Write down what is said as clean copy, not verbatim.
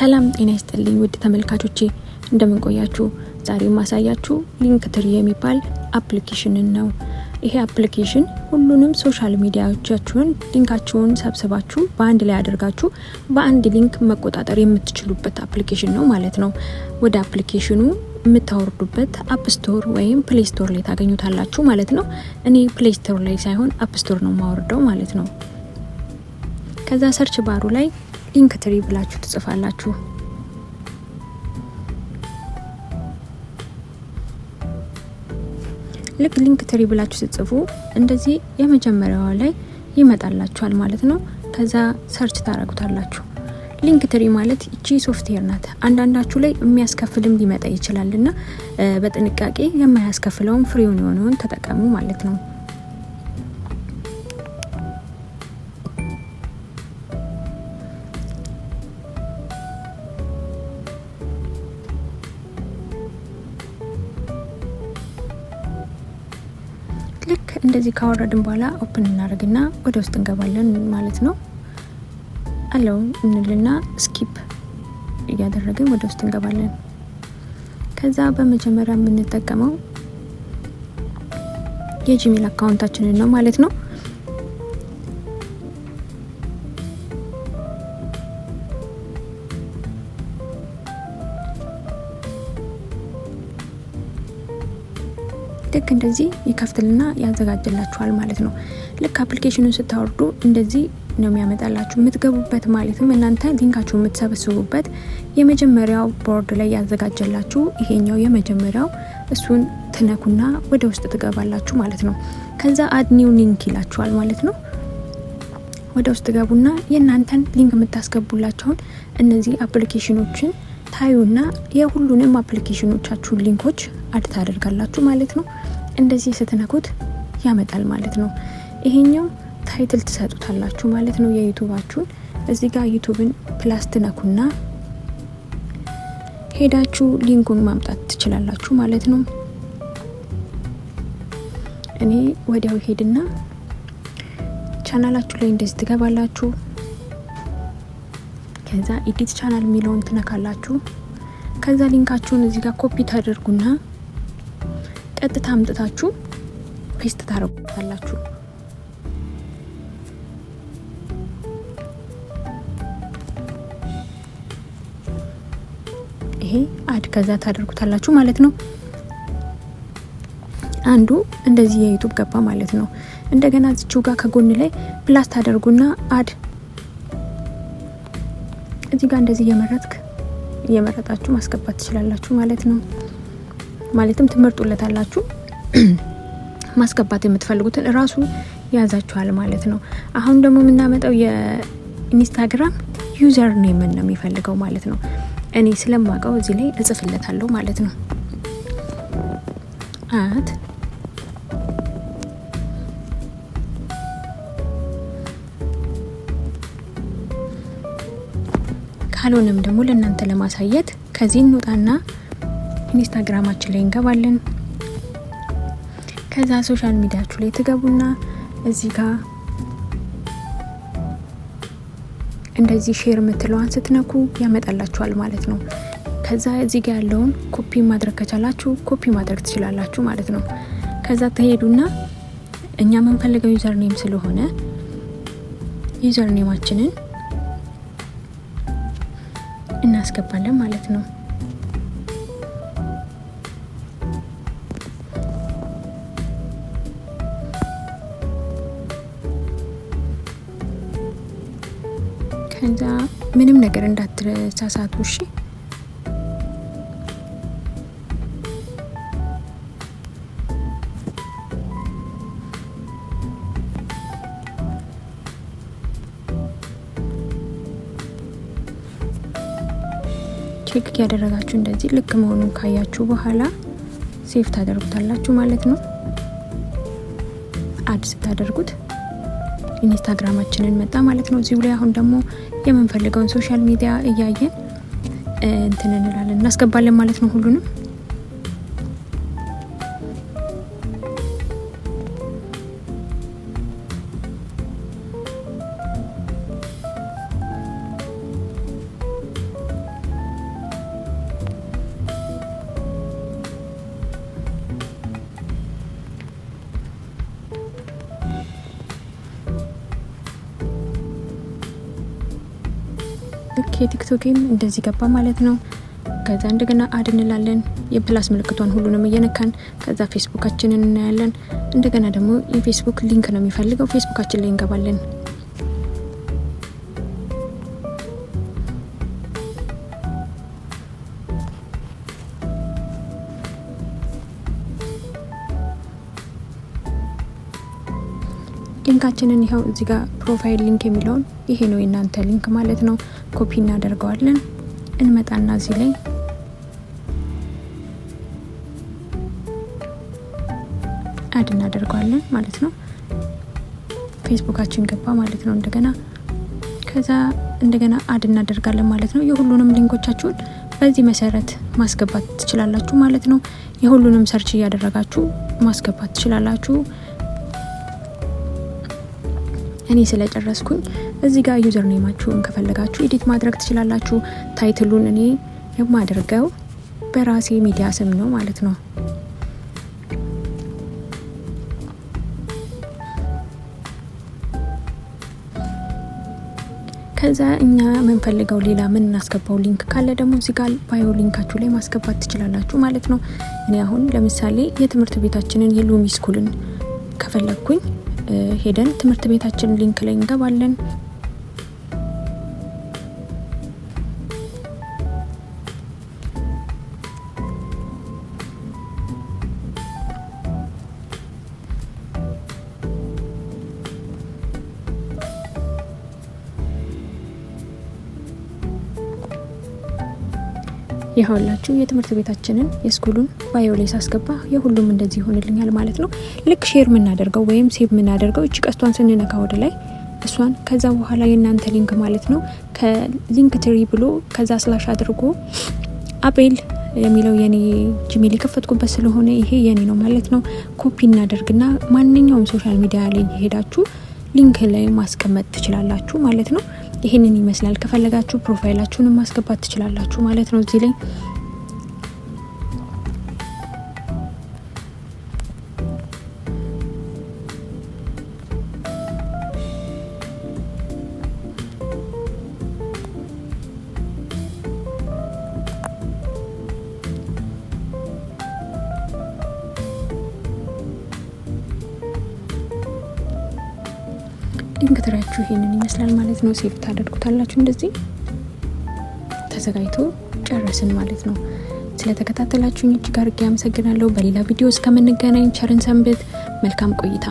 ሰላም ጤና ይስጥልኝ ውድ ተመልካቾቼ እንደምን ቆያችሁ? ዛሬ ማሳያችሁ ሊንክትሪ የሚባል አፕሊኬሽን ነው። ይሄ አፕሊኬሽን ሁሉንም ሶሻል ሚዲያዎቻችሁን ሊንካችሁን ሰብስባችሁ በአንድ ላይ አድርጋችሁ በአንድ ሊንክ መቆጣጠር የምትችሉበት አፕሊኬሽን ነው ማለት ነው። ወደ አፕሊኬሽኑ የምታወርዱበት አፕ ስቶር ወይም ፕሌይ ስቶር ላይ ታገኙታላችሁ ማለት ነው። እኔ ፕሌይ ስቶር ላይ ሳይሆን አፕ ስቶር ነው ማወርደው ማለት ነው። ከዛ ሰርች ባሩ ላይ ሊንክትሪ ብላችሁ ትጽፋላችሁ። ልክ ሊንክትሪ ብላችሁ ጽፉ እንደዚህ የመጀመሪያው ላይ ይመጣላችኋል ማለት ነው። ከዛ ሰርች ታረጉታላችሁ። ሊንክትሪ ማለት እቺ ሶፍትዌር ናት። አንዳንዳችሁ ላይ የሚያስከፍልም ሊመጣ ይችላልና በጥንቃቄ የማያስከፍለውን ፍሪውን የሆነውን ተጠቀሙ ማለት ነው። ልክ እንደዚህ ካወረድን በኋላ ኦፕን እናደርግና ወደ ውስጥ እንገባለን ማለት ነው። አለው እንልና ስኪፕ እያደረግን ወደ ውስጥ እንገባለን። ከዛ በመጀመሪያ የምንጠቀመው የጂሜል አካውንታችንን ነው ማለት ነው። ልክ እንደዚህ ይከፍትልና ያዘጋጅላችኋል ማለት ነው። ልክ አፕሊኬሽኑን ስታወርዱ እንደዚህ ነው የሚያመጣላችሁ። የምትገቡበት ማለትም እናንተ ሊንካችሁ የምትሰበስቡበት የመጀመሪያው ቦርድ ላይ ያዘጋጀላችሁ ይሄኛው የመጀመሪያው እሱን ትነኩና ወደ ውስጥ ትገባላችሁ ማለት ነው። ከዛ አድ ኒው ሊንክ ይላችኋል ማለት ነው። ወደ ውስጥ ገቡና የእናንተን ሊንክ የምታስገቡላችሁን እነዚህ አፕሊኬሽኖችን ታዩና የሁሉንም አፕሊኬሽኖቻችሁን ሊንኮች አድ ታደርጋላችሁ ማለት ነው። እንደዚህ ስትነኩት ያመጣል ማለት ነው። ይሄኛው ታይትል ትሰጡታላችሁ ማለት ነው የዩቲዩባችሁን። እዚህ ጋር ዩቲዩብን ፕላስ ትነኩና ሄዳችሁ ሊንኩን ማምጣት ትችላላችሁ ማለት ነው። እኔ ወዲያው ሄድና ቻናላችሁ ላይ እንደዚህ ትገባላችሁ። ከዛ ኤዲት ቻናል የሚለውን ትነካላችሁ። ከዛ ሊንካችሁን እዚህ ጋር ኮፒ ታደርጉና ቀጥታ አምጥታችሁ ፔስት ታደርጉታላችሁ። ይሄ አድ ከዛ ታደርጉታላችሁ ማለት ነው። አንዱ እንደዚህ የዩቲዩብ ገባ ማለት ነው። እንደገና እዚሁ ጋር ከጎን ላይ ፕላስ ታደርጉና አድ እዚህ ጋር እንደዚህ እየመረጣችሁ ማስገባት ትችላላችሁ ማለት ነው። ማለትም ትመርጡለታላችሁ ማስገባት የምትፈልጉትን እራሱ ያዛችኋል ማለት ነው። አሁን ደግሞ የምናመጣው የኢንስታግራም ዩዘር ኔም ነው የሚፈልገው ማለት ነው። እኔ ስለማውቀው እዚህ ላይ እጽፍለታለሁ ማለት ነው። አት ካልሆነም ደግሞ ለእናንተ ለማሳየት ከዚህ እንውጣና ኢንስታግራማችን ላይ እንገባለን። ከዛ ሶሻል ሚዲያችሁ ላይ ትገቡና እዚህ ጋር እንደዚህ ሼር የምትለዋን ስትነኩ ያመጣላችኋል ማለት ነው። ከዛ እዚህ ጋር ያለውን ኮፒ ማድረግ ከቻላችሁ ኮፒ ማድረግ ትችላላችሁ ማለት ነው። ከዛ ተሄዱና እኛ የምንፈልገው ዩዘር ኔም ስለሆነ ዩዘር ኔማችንን እናስገባለን ማለት ነው። ከዛ ምንም ነገር እንዳትሳሳቱ እሺ። ቼክ ያደረጋችሁ እንደዚህ ልክ መሆኑን ካያችሁ በኋላ ሴቭ ታደርጉታላችሁ ማለት ነው። አድ ስታደርጉት ኢንስታግራማችንን መጣ ማለት ነው። እዚሁ ላይ አሁን ደግሞ የምንፈልገውን ሶሻል ሚዲያ እያየን እንትን እንላለን እናስገባለን ማለት ነው ሁሉንም። ልክ የቲክቶክም እንደዚህ ገባ ማለት ነው። ከዛ እንደገና አድ እንላለን የፕላስ ምልክቷን ሁሉንም እየነካን ከዛ ፌስቡካችንን እናያለን። እንደገና ደግሞ የፌስቡክ ሊንክ ነው የሚፈልገው ፌስቡካችን ላይ እንገባለን። ሊንካችንን ይኸው እዚህ ጋር ፕሮፋይል ሊንክ የሚለውን ይሄ ነው የናንተ ሊንክ ማለት ነው። ኮፒ እናደርገዋለን። እንመጣና እዚህ ላይ አድ እናደርገዋለን ማለት ነው። ፌስቡካችን ገባ ማለት ነው። እንደገና ከዛ እንደገና አድ እናደርጋለን ማለት ነው። የሁሉንም ሊንኮቻችሁን በዚህ መሰረት ማስገባት ትችላላችሁ ማለት ነው። የሁሉንም ሰርች እያደረጋችሁ ማስገባት ትችላላችሁ። እኔ ስለጨረስኩኝ እዚህ ጋር ዩዘር ኔማችሁን ከፈለጋችሁ ኤዲት ማድረግ ትችላላችሁ። ታይትሉን እኔ የማደርገው በራሴ ሚዲያ ስም ነው ማለት ነው። ከዛ እኛ የምንፈልገው ሌላ ምን እናስገባው ሊንክ ካለ ደግሞ እዚህ ጋር ባዮ ሊንካችሁ ላይ ማስገባት ትችላላችሁ ማለት ነው። እኔ አሁን ለምሳሌ የትምህርት ቤታችንን የሉሚ ስኩልን ከፈለግኩኝ ሄደን ትምህርት ቤታችን ሊንክ ላይ እንገባለን። ይኸውላችሁ የትምህርት ቤታችንን የስኩሉን ባዮ ላይ ሳስገባ የሁሉም እንደዚህ ይሆንልኛል ማለት ነው። ልክ ሼር የምናደርገው ወይም ሴቭ የምናደርገው እቺ ቀስቷን ስንነካ ወደ ላይ እሷን ከዛ በኋላ የናንተ ሊንክ ማለት ነው ከሊንክ ትሪ ብሎ ከዛ ስላሽ አድርጎ አቤል የሚለው የኔ ጂሜል የከፈትኩበት ስለሆነ ይሄ የኔ ነው ማለት ነው። ኮፒ እናደርግና ማንኛውም ሶሻል ሚዲያ ላይ እየሄዳችሁ ሊንክ ላይ ማስቀመጥ ትችላላችሁ ማለት ነው። ይሄንን ይመስላል። ከፈለጋችሁ ፕሮፋይላችሁንም ማስገባት ትችላላችሁ ማለት ነው እዚህ ላይ ሊንክ ትራችሁ ይሄንን ይመስላል ማለት ነው። ሴቭ ታደርጉታላችሁ። እንደዚህ ተዘጋጅቶ ጨረስን ማለት ነው። ስለተከታተላችሁኝ እጅግ አድርጌ አመሰግናለሁ። በሌላ ቪዲዮ እስከምንገናኝ ቸርን ሰንብት። መልካም ቆይታ